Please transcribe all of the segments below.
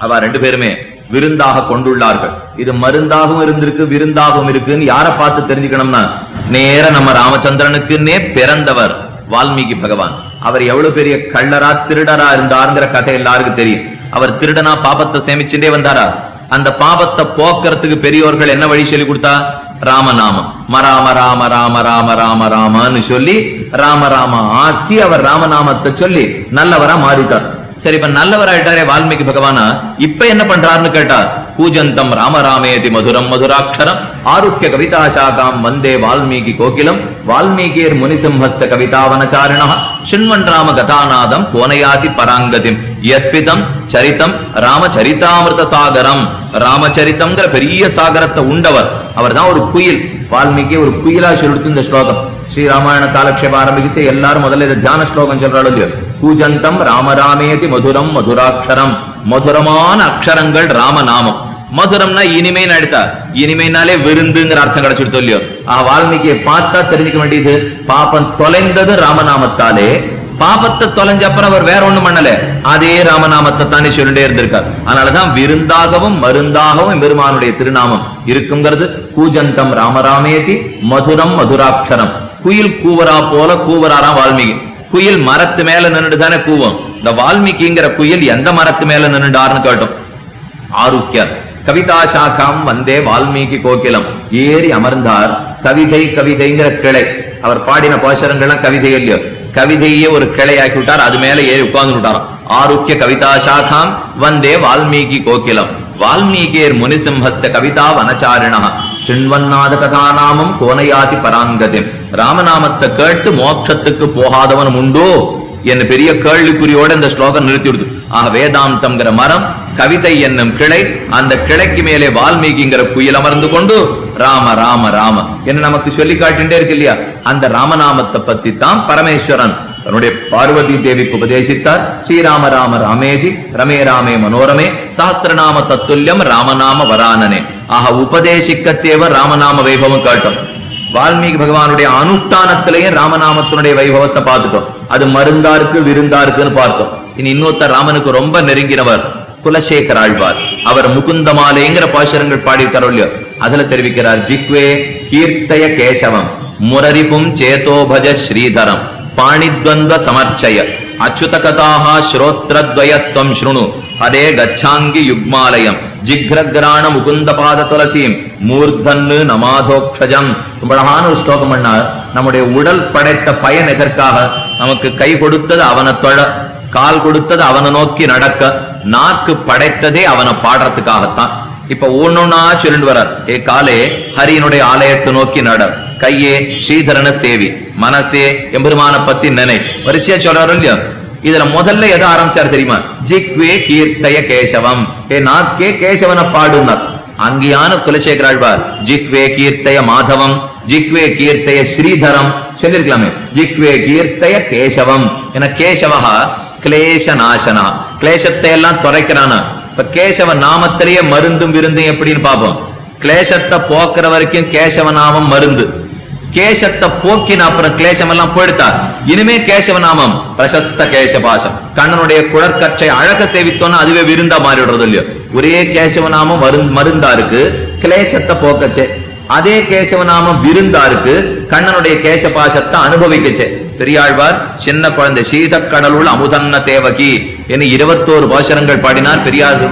அவ ரெண்டு பேருமே விருந்தாக கொண்டுள்ளார்கள். இது மருந்தாகவும் இருந்திருக்கு, விருந்தாகவும் இருக்குன்னு யாரை பார்த்து தெரிஞ்சுக்கணும்னா, நேர நம்ம ராமச்சந்திரனுக்குன்னே பிறந்தவர் வால்மீகி பகவான். அவர் எவ்வளவு பெரிய கள்ளரா திருடரா இருந்தாருங்கிற கதை எல்லாருக்கும் தெரியும். அவர் திருடனா பாபத்தை சேமிச்சுட்டே வந்தாரா? அந்த பாபத்தை போக்குறதுக்கு பெரியோர்கள் என்ன வழி சொல்லி கொடுத்தா? ராமநாமம். மராம ராம ராம ராம ராம ராமன்னு சொல்லி ராமராம ஆக்கி அவர் ராமநாமத்தை சொல்லி நல்லவரா மாறிட்டார். சரி, இப்ப நல்லவராயிட்டாரே வால்மீகி பகவானா, இப்ப என்ன பண்றாருன்னு கேட்டார். கூஜந்தம் ராமராமேதி மதுரம் மதுராட்சரம் ஆருக்கிய கவிதாசாகாம் வந்தே வால்மீகி கோகிலம் வால்மீகிர் முனிசிம்ஹஸ்ய கவிதாவனச்சாரிணா சின்வன் ராம கதாநாதம் கோனயாதி பராங்கதிம் யத்பிதம் சரிதம் ராமச்சரிதாமிருத சாகரம். ராமச்சரிதம்ங்கிற பெரிய சாகரத்தை உண்டவர். அவர் தான் ஒரு குயில். வால்மீகி ஒரு குயிலா சொல்லிட்டு இந்த ஸ்லோகம் ஸ்ரீராமாயண காலக்ஷேபம் ஆரம்பிச்சு எல்லாரும் முதல்ல இந்த தியான ஸ்லோகம் சொல்றாள் இல்லையோ. கூஜந்தம் ராமராமேதி மதுரம் மதுராட்சரம். மதுரமான அக்ஷரங்கள் ராமநாமம். மதுரம்னா இனிமைன்னு எடுத்தா, இனிமைனாலே விருந்துங்கிற அர்த்தம் கிடைச்சிருத்தோ இல்லையோ. வால்மீகியை பார்த்தா தெரிஞ்சுக்க வேண்டியது, பாப்பம் தொலைந்தது ராமநாமத்தாலே. பாபத்தை தொலைஞ்ச அப்புறம் அவர் வேற ஒண்ணும் பண்ணல, அதே ராமநாமத்தை தானே சொல்லிட்டே இருந்திருக்கார். அதனாலதான் விருந்தாகவும் மருந்தாகவும் பெருமானுடைய திருநாமம் இருக்குங்கிறது. கூஜந்தம் ராமராமேதி மதுரம் மதுராட்சரம். குயில் கூவரா போல கூவராராம் வால்மீகி. குயில் மரத்து மேல நின்றுட்டு தானே கூவும். இந்த வால்மீகிங்கிற குயில் எந்த மரத்து மேல நின்றுடாருன்னு கேட்டோம். ஆருக்கியர் கவிதா சாக்காம் வந்தே வால்மீகி கோகிலம். ஏறி அமர்ந்தார். கவிதை கவிதைங்கிற கிளை. அவர் பாடின பாசுரங்கள்லாம் கவிதை இல்லையோ, கவிதையே ஒரு கிளை ஆக்கி விட்டார். அது மேல ஏறி உட்கார்ந்து விட்டாராம். ஆருக்கிய கவிதா சாக்காம் வந்தே வால்மீகி கோகிலம் வால்மீகிர் முனிசிம்ஹஸ்ய கவிதா வனச்சாரிணா சின்வன்னாத கதாநாமம் கோனயாதி பராங்கதிம். ராமநாமத்தை கேட்டு மோட்சத்துக்கு போகாதவன் உண்டோ என்ன பெரிய கேள்விக்குறியோட இந்த ஸ்லோகம் நிறுத்தி விடுது. வேதாந்தம்ங்கிற மரம், கவிதை என்னும் கிளை, அந்த கிளைக்கு மேலே வால்மீகிங்கிற குயில் அமர்ந்து கொண்டு ராம ராம ராம என்ன நமக்கு சொல்லி காட்டுட்டே இருக்கு இல்லையா. அந்த ராமநாமத்தை பத்தி தான் பரமேஸ்வரன் தன்னுடைய பார்வதி தேவிக்கு உபதேசித்தார். ஸ்ரீராம ராம ராமேதி ரமே ராமே மனோரமே சஹஸ்ரநாம தத்துல்யம் ராமநாம வரானனே. உபதேசிக்கத்தேவர் ராமநாம வைபவம் காட்டும். வால்மீகி பகவானுடைய அனுஷ்டானத்திலேயும் ராமநாமத்தினுடைய வைபவத்தை பார்த்துட்டோம். அது மருந்தாருக்கு விருந்தாருக்குன்னு பார்த்தோம். இனி இன்னொருத்தர் ராமனுக்கு ரொம்ப நெருங்கினவர் குலசேகர ஆழ்வார். அவர் முகுந்தமாலேங்கிற பாசுரங்கள் பாடியிருக்காரோ இல்லையோ, அதுல தெரிவிக்கிறார். ஜிக்வே கீர்த்தய கேசவம் முரரிபும் சேதோபஜ ஸ்ரீதரம் பாணித்வந்த சமர்ச்சய அச்சுத கதாஹ ஸ்ரோத்ரத்வயத்வம் ஸ்ருணு ஹரே கச்சாங்கி யுக்மாலயம் ஜிக்ரக்ராண முகுந்த பாத துளசீம் மூர்தன்னு நமாதோக்ஷஜம். அழகான ஒரு ஸ்லோகம் பண்ணார். நம்முடைய உடல் படைத்த பயன் எதற்காக? நமக்கு கை கொடுத்தது அவனை தொழ, கால் கொடுத்தது அவனை நோக்கி நடக்க, நாக்கு படைத்ததே அவனை பாடுறதுக்காகத்தான். இப்ப ஒன்னொன்னா சொல்லிட்டு வர்றார். காலே ஹரியனுடைய ஆலயத்தை நோக்கி நட, கையே ஸ்ரீதரன சேவி, மனசே எம்பெருமான பத்தி நினை, வரிசையா சொல்றாரு இல்லையா. இதுல முதல்ல எதை ஆரம்பிச்சார் தெரியுமா? ஜிக்வே கீர்த்தய கேசவம். நாக்கே கேசவனை பாடுனார். அங்கியான குலசேகர ஆழ்வார் ஜிக்வே கீர்த்தய மாதவம், ஜிக்வே கீர்த்தய ஸ்ரீதரம் சொல்லிருக்கலாமே. ஜிக்வே கீர்த்தய கேசவம் என கேசவஹா கிளேச நாசனா, கிளேசத்தை எல்லாம் துறைக்கிறானா. இப்ப கேசவ நாமத்திலேயே மருந்தும் விருந்தும் எப்படின்னு பாப்போம். கிளேசத்தை போக்குற வரைக்கும் கேசவ நாமம் மருந்து. கேசத்தை போக்கின அப்புறம் கிளேசம் எல்லாம் போயிடுத்தா. இனிமே கேசவ நாமம் பிரசஸ்த கேசபாசம். கண்ணனுடைய குழற்கற்றை அழக சேவித்தோன்னா அதுவே விருந்தா மாறிடுறது இல்லையோ. ஒரே கேசவ நாமம் மருந்தா இருக்கு, கிளேசத்தை போக்கச்சே. அதே கேசவ நாமம் விருந்தா இருக்கு, கண்ணனுடைய கேசபாசத்தை அனுபவிக்கச்சே. பெரியாழ்வார் சின்ன குழந்தை சீதக்கடலுள் அமுதன்ன தேவகி என 21 பாசுரங்கள் பாடினார். பெரியார்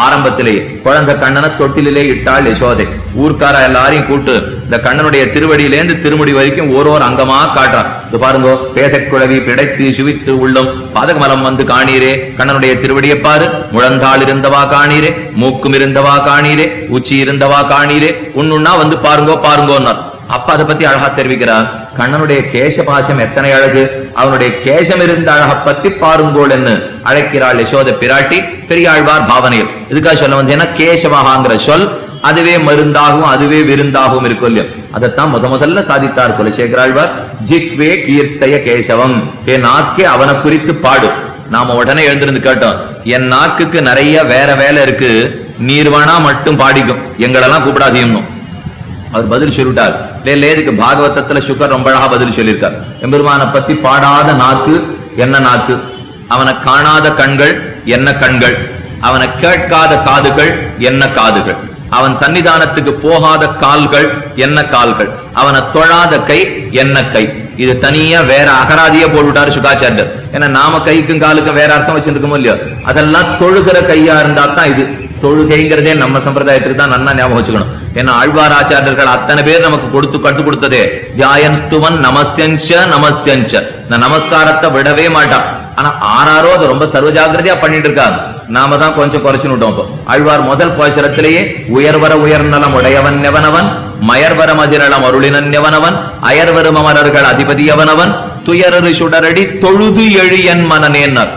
ஆரம்பத்திலே குழந்தை கண்ணனை தொட்டிலே இட்டாள் யசோதை. ஊர்க்கார எல்லாரையும் கூட்டு இந்த கண்ணனுடைய திருவடியிலேருந்து திருமுடி வரைக்கும் ஒரு அங்கமா காட்டுறான். இது பாருங்கோ, பேசக்குழவி பிடைத்து சுவித்து உள்ளம் பாதகமலம் வந்து காணீரே, கண்ணனுடைய திருவடியை பாரு, முழந்தாள் இருந்தவா காணீரே, மூக்கும் இருந்தவா காணீரே, உச்சி இருந்தவா காணீரே, உன்னுன்னா வந்து பாருங்கோ பாருங்கோன்னார். அப்ப அதை பத்தி அழகா தெரிவிக்கிறார். கண்ணனுடைய கேசபாசம் எத்தனை அழகு, அவனுடைய கேசம் இருந்த அழகை பத்தி பாருங்கோள் என்று அழைக்கிறாள் யசோத பிராட்டி. பெரியாழ்வார் பாவனையில் இதுக்காக சொல்ல வந்து, ஏன்னா கேசவகாங்கிற சொல் அதுவே மருந்தாகவும் அதுவே விருந்தாகவும் இருக்கும் இல்லையா. அதைத்தான் முதல்ல சாதித்தார் குலசேகர ஆழ்வார். ஜிக்வே கீர்த்தய கேசவம், என் நாக்கே அவனை குறித்து பாடு. நாம உடனே எழுந்திருந்து கேட்டோம், என் நாக்குக்கு நிறைய வேற வேலை இருக்கு, நீர்வானா மட்டும் பாடிக்கும், எங்களெல்லாம் கூப்பிடாதீங்க. அவர் பதில் சொல்லிட்டார். இதுக்கு பாகவதத்துல சுகர் ரொம்ப அழகா பதில் சொல்லியிருக்கார். எம்பெருமான பத்தி பாடாத நாக்கு என்ன நாக்கு, அவனை காணாத கண்கள் என்ன கண்கள், அவனை கேட்காத காதுகள் என்ன காதுகள், அவன் சன்னிதானத்துக்கு போகாத கால்கள் என்ன கால்கள், அவனை தொழாத கை என்ன கை. இது தனியா வேற அகராதியே போட்டுவிட்டாரு சுகாச்சாரியர். ஏன்னா நாம கைக்கும் காலுக்கும் வேற அர்த்தம் வச்சிருக்கோமோ இல்லையோ, அதெல்லாம் தொழுகிற கையா இருந்தா தான் இது. தொழுகைங்கிறதே நம்ம சம்பிரதாயத்துக்கு தான் நல்லா ஞாபகம் வச்சுக்கணும். ஏன்னா ஆழ்வார் ஆச்சாரியர்கள் அத்தனை பேர் நமக்கு கற்றுக் கொடுத்ததே தியாயன்ஸ்துவன் நமஸ்யஞ்ச நமஸ்யஞ்ச. இந்த நமஸ்காரத்தை விடவே மாட்டான். ஆனா ஆறாரோ அதை ரொம்ப சர்வஜாகிரதையா பண்ணிட்டு இருக்காங்க. நாம தான் கொஞ்சம் குறைச்சு விட்டோம். ஆழ்வார் முதல் பாசுரத்திலேயே உயர்வர உயர்நலம் உடையவன் எவனவன், மயர்வர மதிரளம் அருளினன் எவனவன், அயர்வரும் அமரர்கள் அதிபதி எவனவன், துயரரு சுடரடி தொழுது எழியன் மனநேன்னர்.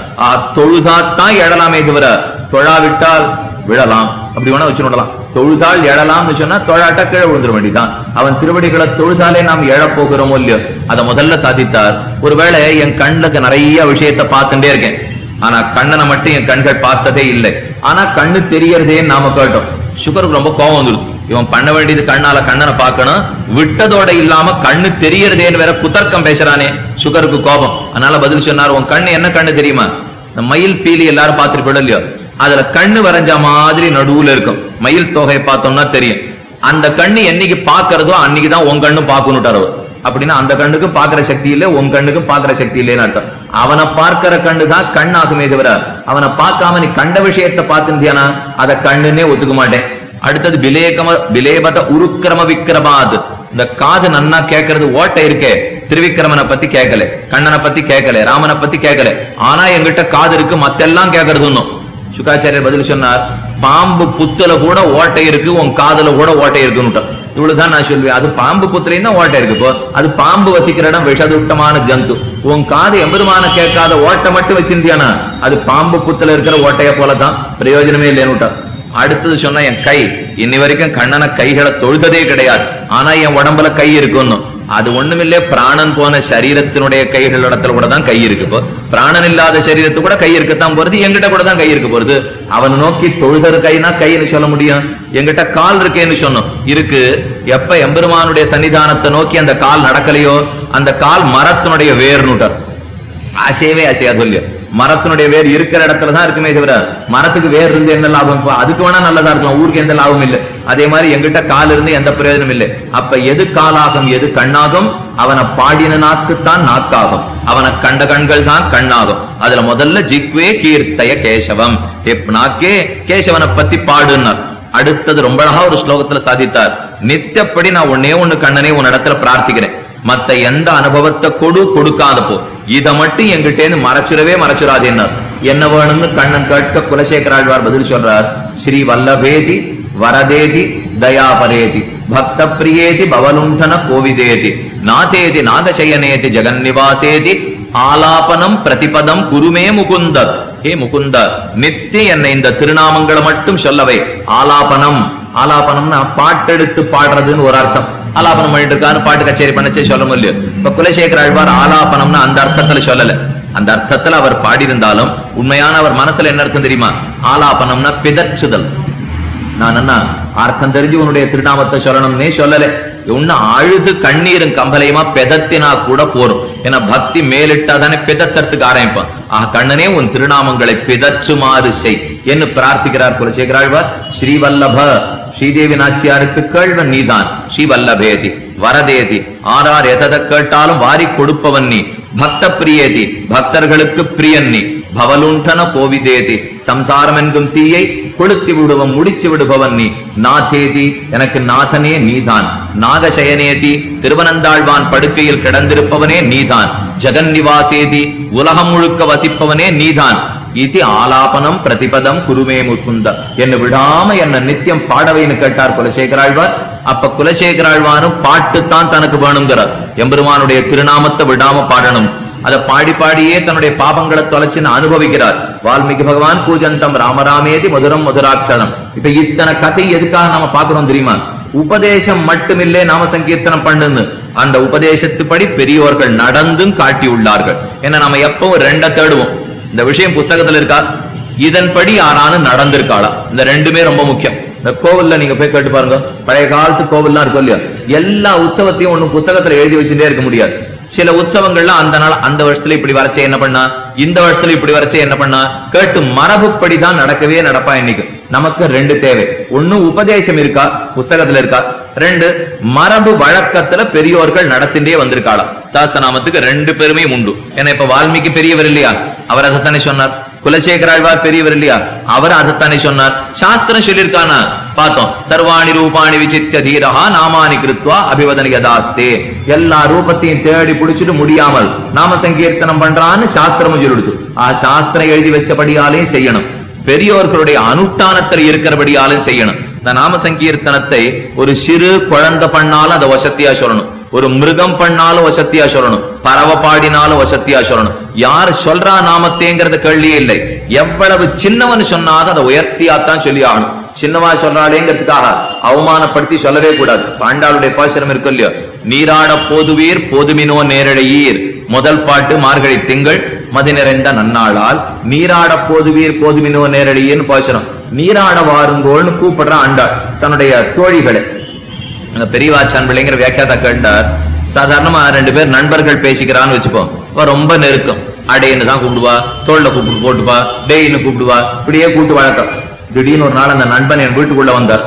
தொழுதாத்தான் எழலாமே தவிர தொழாவிட்டால் விழலாம், அப்படி வேணா வச்சு விடலாம். தொழுதால் எழலாம்னு சொன்னா தொழாட்ட கீழே விழுந்துட வேண்டிதான். அவன் திருவடிகளை தொழுதாலே நாம் எழப்போகிறோமோ இல்லையோ, அதை முதல்ல சாதித்தார். ஒருவேளை என் கண்ணுக்கு நிறைய விஷயத்தை பார்த்துட்டே இருக்கேன், ஆனா கண்ணனை மட்டும் என் கண்கள் பார்த்ததே இல்லை. ஆனா கண்ணு தெரியறதே நாம கேட்டோம். சுகருக்கு ரொம்ப கோபம் வந்துடும். இவன் பண்ண வேண்டியது கண்ணால கண்ணனை பார்க்கணும், விட்டதோட இல்லாம கண்ணு தெரியறதேன்னு வேற குதர்க்கம் பேசுறானே, சுகருக்கு கோபம். அதனால பதில் சொன்னார், உன் கண்ணு என்ன கண்ணு தெரியுமா? இந்த மயில் பீலி எல்லாரும் பார்த்துருப்போம் இல்லையோ, அதுல கண்ணு வரைஞ்ச மாதிரி நடுவுல இருக்கும். மயில் தொகையை பார்த்தோம்னா தெரியும். அந்த கண்ணு என்னைக்கு பாக்குறதோ அன்னைக்குதான் உன் கண்ணு பார்க்கணுட்டாரோ. அப்படின்னா அந்த கண்ணுக்கு பாக்குற சக்தி இல்லை, உன் கண்ணுக்கு பாக்குற சக்தி இல்லைன்னு அர்த்தம். அவனை பார்க்கிற கண்ணு தான் கண் ஆகுமே தவிர அவனை பார்க்காம நீ கண்ட விஷயத்தை பார்த்துட்டியானா அதை கண்ணுன்னே ஒத்துக்க மாட்டேன். அடுத்தது பிலேபத உருக்கிரம விக்கிரமாது. இந்த காது நன்னா கேட்கறது ஓட்டை இருக்கே, திருவிக்கிரமனை பத்தி கேட்கல, கண்ணனை பத்தி கேட்கல, ராமனை பத்தி கேட்கல. ஆனா எங்கிட்ட காது இருக்கு, மத்தெல்லாம் கேட்கறது ஒண்ணும். சுகாச்சாரியர் பதில் சொன்னார், பாம்பு புத்துல கூட ஓட்டை இருக்கு, உன் காதுல கூட ஓட்டை இருக்குன்னு. இவ்வளவுதான் நான் சொல்லுவேன். அது பாம்பு புத்திரையும் தான் ஓட்டை இருக்கு. அது பாம்பு வசிக்கிற இடம் விஷதுட்டமான ஜந்து. உன் காது எம்பெருமான கேட்காத ஓட்டை மட்டும் வச்சிருந்தியானா அது பாம்பு புத்துல இருக்கிற ஓட்டைய போலதான், பிரயோஜனமே இல்லைன்னு. அடுத்தது சொன்னா, என் கை இன்னி வரைக்கும் கண்ணனை கைகளை தொழுததே கிடையாது, ஆனா என் உடம்புல கை இருக்குன்னு. அது ஒண்ணுமில்லே, பிராணன் போன சரீரத்தினுடைய கைகள் இடத்துல கூட தான் கை இருக்கு. பிராணன் இல்லாத சரீரத்து கூட கை இருக்கத்தான் போறது, எங்கிட்ட கூட தான் கை இருக்க போறது. அவனை நோக்கி தொழுதரு கைனா கைன்னு சொல்ல முடியும். எங்கிட்ட கால் இருக்கேன்னு சொன்னோம், இருக்கு. எப்ப எம்பெருமானுடைய சன்னிதானத்தை நோக்கி அந்த கால் நடக்கலையோ அந்த கால் மரத்தினுடைய வேர்னுட்டார். ஆசையவே ஆசையா சொல்லியோ, மரத்தினுடைய வேர் இருக்கிற இடத்துலதான் இருக்குமே தவிர மரத்துக்கு வேர் இருந்து என்ன லாபம்? அதுக்கு வேணா நல்லதா இருக்கலாம், ஊருக்கு எந்த லாபம் இல்லை. அதே மாதிரி எங்கிட்ட கால் இருந்து எந்த பிரயோஜனம் இல்லை. அப்ப எது காலாகும் எது கண்ணாகும்? அவனை பாடின நாக்குத்தான் நாக்காகும், அவனை கண்ட கண்கள் தான் கண்ணாகும். அதுல முதல்ல ஜிக்வே கீர்த்தய கேசவம், நாக்கே கேசவனை பத்தி பாடுனார். அடுத்தது ரொம்ப அழகா ஒரு ஸ்லோகத்துல சாதித்தார், நித்தியப்படி நான் ஒன்னே ஒண்ணு கண்ணனே உன் இடத்துல பிரார்த்திக்கிறேன், மத்த எந்த அனுபவத்தை கொடுக்காத போ, இதை மட்டும் எங்கிட்டேன்னு மறைச்சுராதே. என்ன வேணும்னு கண்ணன் கேட்க குலசேகராழ்வார் பதில் சொல்றார், ஸ்ரீ வல்லபேதி வரதேதி தயாபரேதி பக்த பிரியேதி பவலுண்டன கோவிதேதி நாதேதி நாகசயனேதி ஜெகன்னிவாசேதி ஆலாபனம் பிரதிபதம் குருமே முகுந்த. ஹே முகுந்த, நித்திய என்னை இந்த திருநாமங்களை மட்டும் சொல்லவை. ஆலாபனம், ஆலாபனம்னா பாட்டெடுத்து பாடுறதுன்னு ஒரு அர்த்தம். ஆலாபனம் பண்ணிட்டு இருக்கான்னு பாட்டு கச்சேரி பண்ணச்சே சொல்ல முடியும். இப்ப குலசேகர ஆழ்வார் ஆலாபனம்னா அந்த அர்த்தத்துல சொல்லல. அந்த அர்த்தத்துல அவர் பாடியிருந்தாலும் உண்மையான அவர் மனசுல என்ன அர்த்தம் தெரியுமா? ஆலாபனம்னா பிதற்றுதல். நான் என்ன அர்த்தம் தெரிஞ்சு உன்னுடைய திருநாமத்தை சொல்லணும்னே சொல்லல. உன்ன அழுது கண்ணீரும் கம்பலையுமா பெதத்தினா கூட போரும். ஏன்னா பக்தி மேலிட்டாதானே பிதத்தறதுக்கு ஆரம்பிப்பான். கண்ணனே உன் திருநாமங்களை பிதற்றுமாறு செய் என்று பிரார்த்திக்கிறார் குலசேகராழ்வார். ஸ்ரீவல்லப, ஸ்ரீதேவி நாச்சியாருக்கு கேள்வன் நீதான். ஸ்ரீவல்லபேதி வரதேதி, ஆறார் எதை கேட்டாலும் வாரி கொடுப்பவன் நீ. பக்த பிரியேதி, பக்தர்களுக்கு பிரியன் நீ. பவலுண்டன கோவிதேதி, சம்சாரம் என்கும் தீயை கொளுத்தி விடுவன் முடிச்சு விடுபவன் நீ. நாதேதி, எனக்கு நாதனே நீதான். நாகசயனேதி, திருவனந்தாழ்வான் படுக்கையில் கிடந்திருப்பவனே நீதான். ஜெகன்னிவாசேதி, உலகம் முழுக்க வசிப்பவனே நீதான். இது ஆலாபனம் பிரதிபதம் குருமே முகுந்த என்ன விடாம என்ன நித்தியம் பாடவைன்னு கேட்டார் குலசேகராழ்வார். அப்ப குலசேகராழ்வாரும் பாட்டுத்தான் தனக்கு வேணுங்கிறார். எம்பெருமானுடைய திருநாமத்தை விடாம பாடணும். அதை பாடி பாடியே தன்னுடைய பாபங்களை தொலைச்சுன்னு அனுபவிக்கிறார். வால்மீகி பகவான் பூஜந்தம் ராமராமேதி மதுரம் மதுராட்சரம். இப்ப இத்தனை கதை எதுக்காக நாம பாக்குறோம் தெரியுமா? உபதேசம் மட்டுமில்லே நாம சங்கீர்த்தனம் பண்ணுன்னு அந்த உபதேசத்துப்படி பெரியோர்கள் நடந்தும் காட்டியுள்ளார்கள். ஏன்னா நம்ம எப்பவும் ரெண்ட தேடுவோம். இந்த விஷயம் புஸ்தகத்துல இருக்கா, இதன்படி யாரானு நடந்திருக்காளா, இந்த ரெண்டுமே ரொம்ப முக்கியம். இந்த கோவில்ல நீங்க போய் கேட்டு பாருங்க, பழைய காலத்து கோவில்லாம் இருக்கும் இல்லையா, எல்லா உற்சவத்தையும் ஒன்னும் புஸ்தகத்துல எழுதி வச்சுட்டே இருக்க முடியாது. சில உற்சவங்கள்ல அந்த நாள் அந்த வருஷத்துல இப்படி வரைச்சே என்ன பண்ணா, இந்த வருஷத்துல இப்படி வரைச்சே என்ன பண்ணா கேட்டு மரபுப்படிதான் நடக்கவே நடப்பா. இன்னைக்கு நமக்கு ரெண்டு தேவை. ஒண்ணு உபதேசம் இருக்கா, புஸ்தகத்துல இருக்கா. ரெண்டு மரபு வழக்கத்துல பெரியோர்கள் நடத்திட்டே வந்திருக்காளா. சாஸ்திரநாமத்துக்கு ரெண்டு பெருமையும் உண்டு. ஏன்னா இப்ப வால்மீகி பெரியவர் இல்லையா, அவர் அதைத்தானே சொன்னார். குலசேகர ஆழ்வார் பெரியவர் இல்லையா, அவர் அதைத்தானே சொன்னார். சாஸ்திரம் சொல்லியிருக்கானா பார்த்தோம். சர்வாணி ரூபாணி விசித்திய தீரஹா நாமானி கிருத்வா அபிவதன யதாஸ்தே. எல்லா ரூபத்தையும் தேடி பிடிச்சிட்டு முடியாமல் நாம சங்கீர்த்தனம் பண்றான்னு சாஸ்திரமும் சொல்லிடுது. சாஸ்திரம் எழுதி வச்சபடியாலையும் செய்யணும், பெரியோர்களுடைய அனுஷ்டானத்தில் இருக்கிறபடியாலும் செய்யணும். இந்த நாம சங்கீர்த்தனத்தை ஒரு சிறு குழந்தை பண்ணாலும் அதை வசத்தியா சொல்லணும், ஒரு மிருகம் பண்ணாலும் வசத்தியா சொல்லணும், பறவை பாடினாலும் வசத்தியா சொல்லணும். யார் சொல்றா நாமத்தேங்கிறது கேள்வியே இல்லை. எவ்வளவு சின்னவன் சொன்னாலும் அதை உயர்த்தியாத்தான் சொல்லி ஆகணும். சின்னவா சொல்றாளேங்கிறதுக்காக அவமானப்படுத்தி சொல்லவே கூடாது. பாண்டாளுடைய பாசனம் இருக்கு இல்லையோ, நீராட போதுவீர் போதுமினோ நேரழையீர். முதல் பாட்டு மார்கழி திங்கள் மதி நிறைந்த நன்னாளால் நீராட போதுவீர் போதுமினோ நேரடியேன்னு பாசனம். நீராட வாருங்கோள்னு கூப்பிடுற ஆண்டாள் தன்னுடைய தோழிகளை. பெரியவாச்சான் பிள்ளைங்கிற வியாக்கியாதா கேட்டார். சாதாரணமா ரெண்டு பேர் நண்பர்கள் பேசிக்கிறான்னு வச்சுப்போம், ரொம்ப நெருக்கம். அடைன்னு தான் கூப்பிடுவா, தோல்ல கூப்பிட்டு போட்டுப்பா, டேயின்னு கூப்பிடுவா, இப்படியே கூட்டு வழக்கம். திடீர்னு ஒரு நாள் அந்த நண்பன் என் வீட்டுக்குள்ள வந்தார்.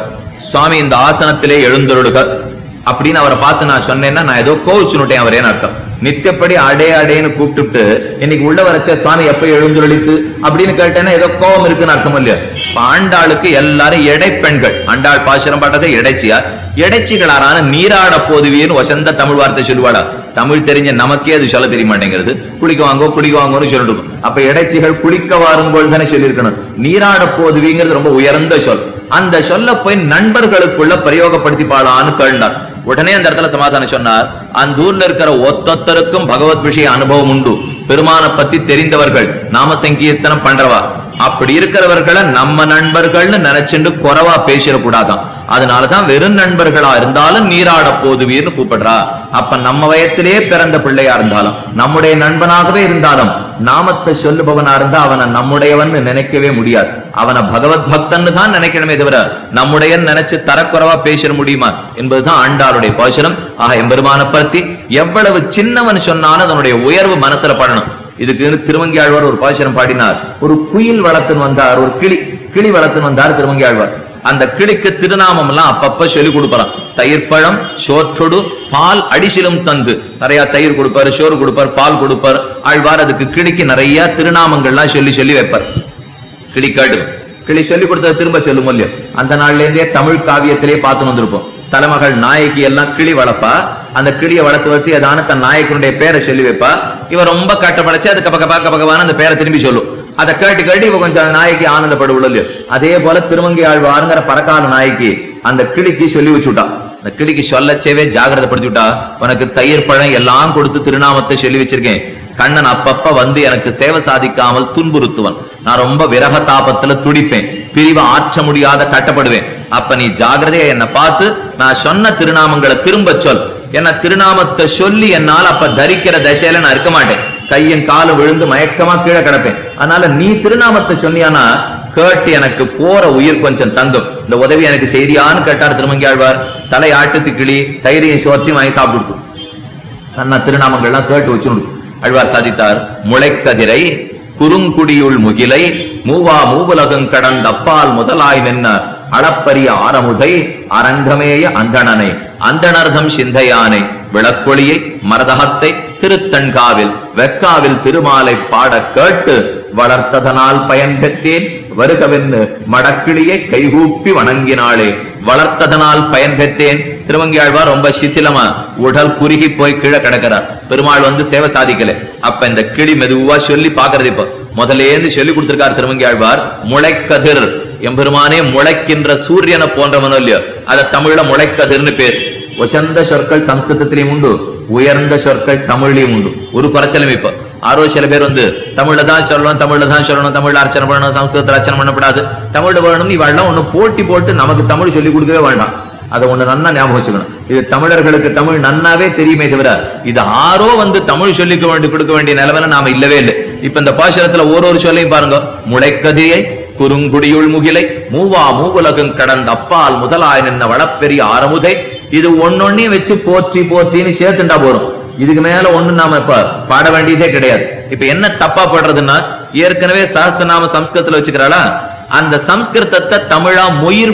சுவாமி இந்த ஆசனத்திலே எழுந்தருளுக அப்படின்னு அவரை பார்த்து நான் சொன்னேன்னா நான் ஏதோ கோவிச்சுனுட்டேன் அவரேன்னு அர்த்தம். நித்தியப்படி அடே அடேன்னு கூப்பிட்டு இன்னைக்கு உள்ள வரைச்ச சுவாமி எப்ப எழுந்துருளித்து அப்படின்னு கேட்டேன்னா ஏதோ கோபம் இருக்குன்னு அர்த்தம் இல்லையா. ஆண்டாளுக்கு எல்லாரும் எடை பெண்கள். ஆண்டாள் பாசுரம் பாட்டதை எடைச்சியா, எடைச்சிகளாரான நீராட போதுவியன்னு வசந்த தமிழ் வார்த்தை சொல்லுவாளா. தமிழ் தெரிஞ்ச நமக்கே அது சொல்ல தெரிய மாட்டேங்கிறது. குளிக்க வாங்கோன்னு சொல்லிட்டு. அப்ப எடைச்சிகள் குளிக்க வாருங்கோள் தானே சொல்லியிருக்கணும். நீராட போதுவிங்கிறது ரொம்ப உயர்ந்த சொல். அந்த சொல்ல போய் நண்பர்களுக்குள்ள பிரயோகப்படுத்தி பாடான்னு கேட்டார். உடனே அந்த இடத்துல சமாதானம் சொன்னார். அந்த ஊர்ல இருக்கிற ஒத்தொத்தருக்கும் பகவத் விஷய அனுபவம் உண்டு, பெருமான பத்தி தெரிந்தவர்கள், நாம சங்கீர்த்தனம் பண்றவா. அப்படி இருக்கிறவர்களை நம்ம நண்பர்கள்னு நினைச்சுட்டு குறைவா பேசிடக்கூடாதான். அதனாலதான் வெறும் நண்பர்களா இருந்தாலும் நீராட போதுவீர்னு கூப்பிடுறா. அப்ப நம்ம வயத்திலே பிறந்த பிள்ளையா இருந்தாலும் நம்முடைய நண்பனாகவே இருந்தாலும் நாமத்தை சொல்லுபவனா இருந்தா அவனை நம்முடையவன் நினைக்கவே முடியாது. அவனை பகவத் பக்தன்னு தான் நினைக்கணுமே தவிர நம்முடைய நினைச்சு தரக்குறைவா பேசிட முடியுமா என்பதுதான் ஆண்டாளுடைய பாசுரம். எம்பெருமான பத்தி எவ்வளவு சின்னவன் சொன்னாலும் அதனுடைய உயர்வு மனசுல படணும். இதுக்கு திருமங்கி ஆழ்வார் ஒரு பாசுரம் பாடினார். ஒரு குயில் வளர்த்துன்னு வந்தார், ஒரு கிளி வளர்த்துன்னு வந்தார் திருமங்கி ஆழ்வார். அந்த கிளிக்கு திருநாமம் எல்லாம் அப்பப்ப சொல்லி கொடுப்பாராம். தயிர் பழம் சோற்றொடு பால் அடிசிலும் தந்து. நிறைய தயிர் கொடுப்பாரு, சோறு கொடுப்பார், பால் கொடுப்பார். ஆழ்வார் அதுக்கு கிளிக்கு நிறைய திருநாமங்கள்லாம் சொல்லி வைப்பார். கிளி கேட்டு கிளி சொல்லி கொடுத்தது திரும்ப சொல்லும் இல்லையோ. அந்த நாள்ல இருந்தே தமிழ் காவியத்திலே பார்த்து வந்திருப்போம். தலைமகள் நாயகி எல்லாம் கிளி வளர்ப்பா. அந்த கிளியை வளர்த்து அதான தன் நாயக்கனுடைய பேரை சொல்லி வைப்பா. இவ ரொம்ப கட்டப்படைச்சு அதுக்கு பக்கவான அந்த பேரை திரும்பி சொல்லும். அதை கேட்டு இவ கொஞ்சம் நாயகி ஆனந்தப்படுவோ இல்லையோ. அதே போல திருமங்கி ஆழ்வாருங்கிற பறக்கால நாயகி அந்த கிளிக்கு சொல்லி வச்சுட்டா. அந்த கிளிக்கு சொல்லச்சேவே ஜாகிரதைப்படுத்தி விட்டா. உனக்கு தயிர் பழம் எல்லாம் கொடுத்து திருநாமத்தை சொல்லி வச்சிருக்கேன். கண்ணன் அப்பப்ப வந்து எனக்கு சேவை சாதிக்காமல் துன்புறுத்துவன். நான் ரொம்ப விரக தாபத்துல துடிப்பேன், பிரிவை ஆற்ற முடியாத கட்டப்படுவேன். அப்ப நீ ஜாகிரதையா என்ன பார்த்து நான் சொன்ன திருநாமங்களை திரும்ப சொல். என்ன திருநாமத்தை சொல்லி என்னால் அப்ப தரிக்கிற தசையில நான் இருக்க மாட்டேன். கையின் காலம் விழுந்து மயக்கமா கீழே கிடப்பேன். அதனால நீ திருநாமத்தை சொன்னியானா கேட்டு எனக்கு போற உயிர் கொஞ்சம் தங்கும். இந்த உதவி எனக்கு செய்தியான்னு கேட்டார் திருமங்கி ஆழ்வார். தலை ஆட்டுத்து கிளி தயிரையும் சோர்ச்சியும் வாங்கி சாப்பிட்டு நான் திருநாமங்கள்லாம் கேட்டு வச்சு ஆழ்வார் சாதித்தார். முளைக்கதிரை குறுங்குடியுள் முகிலை மூவா மூவுலகம் கடந்த அப்பால் முதலாய் நின்ன அளப்பரிய ஆரமுதை அரங்கமேய அந்தணனை அந்தணர்தம் சிந்தையானை விளக்கொளியை மரதகத்தை திருத்தன்காவில் வெக்காவில் திருமாலை பாட கேட்டு வளர்த்ததனால் பயன் பெற்றேன் வருகவென்னு மடக்கிளியை கைகூப்பி வணங்கினாளே. வளர்த்ததனால் பயன் பெற்றேன். திருமங்கியாழ்வார் ரொம்ப சித்திலமா உடல் குறுகி போய் கீழே கிடக்கிறார். பெருமாள் வந்து சேவை சாதிக்கல. அப்ப இந்த கிளி மெதுவா சொல்லி பாக்குறது. இப்ப முதலேந்து சொல்லி கொடுத்திருக்கார் திருமங்கியாழ்வார். முளைக்கதிர் எம்பெருமானே முளைக்கின்ற சூரியனை போன்றவனோ இல்லையோ, அத தமிழ்ல முளைக்கதிர்னு பேர். உசந்த சொற்கள் சம்ஸ்கிருதத்திலையும் உண்டு, உயர்ந்த சொற்கள் தமிழ்லயும் உண்டு. ஒரு குறைச்சலும் இப்ப சில பேர் வந்து தமிழ்ல தான் சொல்லணும், தமிழ்ல அர்ச்சனை பண்ணணும், சம்ஸ்கிருதத்துல அர்ச்சனை பண்ணப்படாது, தமிழ்ல வரணும். இவெல்லாம் ஒண்ணு போட்டி போட்டு நமக்கு தமிழ் சொல்லி கொடுக்கவே வேண்டாம். அதை ஒண்ணு நன்னா ஞாபகம் வச்சுக்கணும். இது தமிழர்களுக்கு தமிழ் நன்னாவே தெரியுமே தவிர இது வந்து தமிழ் சொல்லி கொடுக்க வேண்டிய நிலைமையில நாம இல்லவே இல்லை. இப்ப இந்த பாசுரத்துல ஒரு சொல்லையும் பாருங்க. முளைக்கதியை குறுங்குடியுள் முகிலை மூவா மூவுலகம் கடந்த அப்பால் முதலாய் நின்ன வளப்பெரிய ஆரமுதை. இது ஒன்னொன்னையும் வச்சு போற்றின்னு சேர்த்துட்டா போறோம். இதுக்கு மேல ஒண்ணு நாம இப்ப பாட வேண்டியதே கிடையாது. இப்ப என்ன தப்பா படுறதுன்னா, ஏற்கனவே சஹஸ்ரநாம சம்ஸ்கிருதத்துல வச்சுக்கிறாளா, அந்த சம்ஸ்கிருதத்தை தமிழா மொயிர்